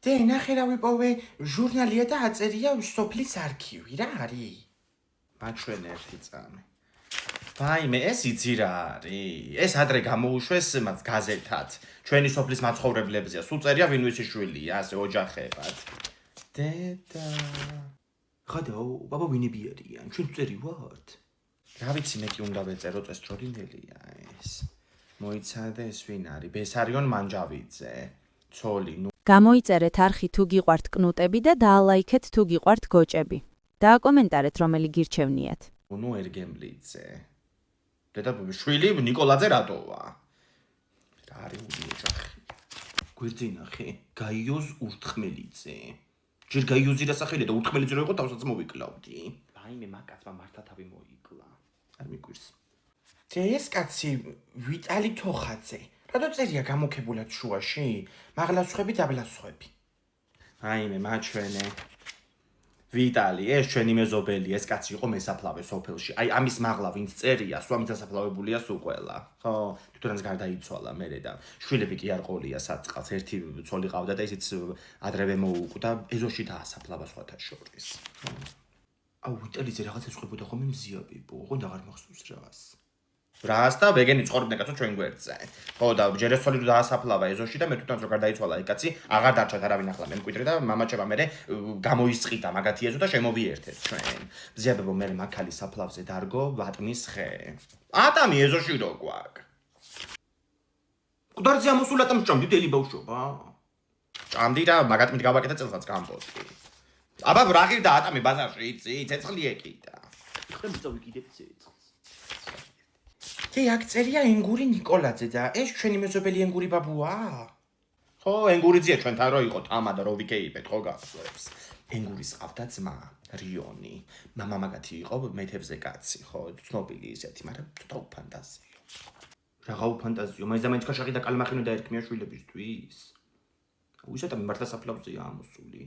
დე ნახე რა ვიპოვე ჟურნალია და აწერია სოფლის არქივი რა არის? მაჩვენ ერთი წამი. ვაიმე, ეს იცი რა არის? ეს ადრე გამოუშვეს მათ გაზეთად. ჩვენი სოფლის მაცხოვრებლებზეა. სულ წერია ვინ ვისი შვილია, ასე ოჯახებად. დედა. ხადაო, ბაბა ვინები არიან? ჩვენ წერი ვართ. რა ვიცი, მე კი უნდა ვეწერო წესროლინელია ეს. მოიცადე ეს ვინ არის? ბესარიონ მანჯავიძე. ცოლი, ნუ გამოიწერეთ არხი თუ გიყვართ კნუტები და დაალაიქეთ თუ გიყვართ გოჭები. დააკომენტარეთ რომელი გირჩევნიათ. ნუ ერგემლიძე. დედა შვილი ნიკოლაძე რატოვა? რა არის ოჯახი? გვერდზე ნახე, გაიოზ ურთხმელიძე. ჯერ გაიოზი რა სახელი და ურთხმელიძე რო იყო თავსაც მოვიკლავდი. ვაიმე, მაგაცმა მართა თავი მოიკლა. არ მიგვირს. ეს კაცი ვიტალი თოხაძე. რატო წერია გამოქებულად შუაში? მაღლასხვები დაბლასხვები. აიმე, მაჩვენე. ვიტალი, ეს ჩვენი მეზობელი, ეს კაცი იყო მესაფლავე სოფელში. აი, ამის მაღლა ვინც წერია, სვამით დასაფლავებულია სულ ყველა. ხო, თვითონაც გარდაიცვალა მერე და შვილები კი არ ყოლია საწყალს. ერთი ცოლი ყავდა და ისიც ადრევე მოუკვდა, ეზოში დაასაფლავა სხვათა შორის. აუ, ვიტალიზე რაღაც ეწყებოდა ხოლმე მზიაბიბო, ოღონდ აღარ მახსოვს რას. რას და ვეგენი ცხოვრობდნენ კაცო ჩვენ გვერდზე. ხო და ჯერ ეს ცოლი დაასაფლავა ეზოში და მე თვითონაც რო გარდაიცვალა ეს კაცი, აღარ დარჩათ არავინ ახლა მე მკვიდრე და მამაჩება მერე გამოისყიდა მაგათი ეზო და შემოვიერთეთ ჩვენ. მზიაბებო მე მაქალის საფლავზე დარგო ვატმის ხე. ატამი ეზოში რო გვაქვს. ყდარზე ამოსულა და მჭამდი დელი ბავშვობა. ჭამდი რა მაგათ მით გავაკეთე წელსაც გამბოსტი. აბა რა ღირდა ატამი ბაზარში იცი, ცეცხლი ეკიდა. ხე მიწავი კიდე ცეცხლს. კი აქ წერია ენგური ნიკოლაძე და ეს ჩვენი მეზობელი ენგური ბაბუა? ხო, ენგურიძეა ჩვენთან რო იყო თამა და რო ვიქეიფეთ ხო გახსოვს. ენგურის ყავდა ძმა, რიონი. მამა მაგათი იყო მეთევზე კაცი, ხო, ცნობილი ისეთი, მაგრამ ცოტა უფანტაზიო. რაღა უფანტაზიო, მაინც და მაინც ქაშაყი და კალმახინო დაერქმია შვილებისთვის. უშატა მიმართა საფლავზეა ამოსული.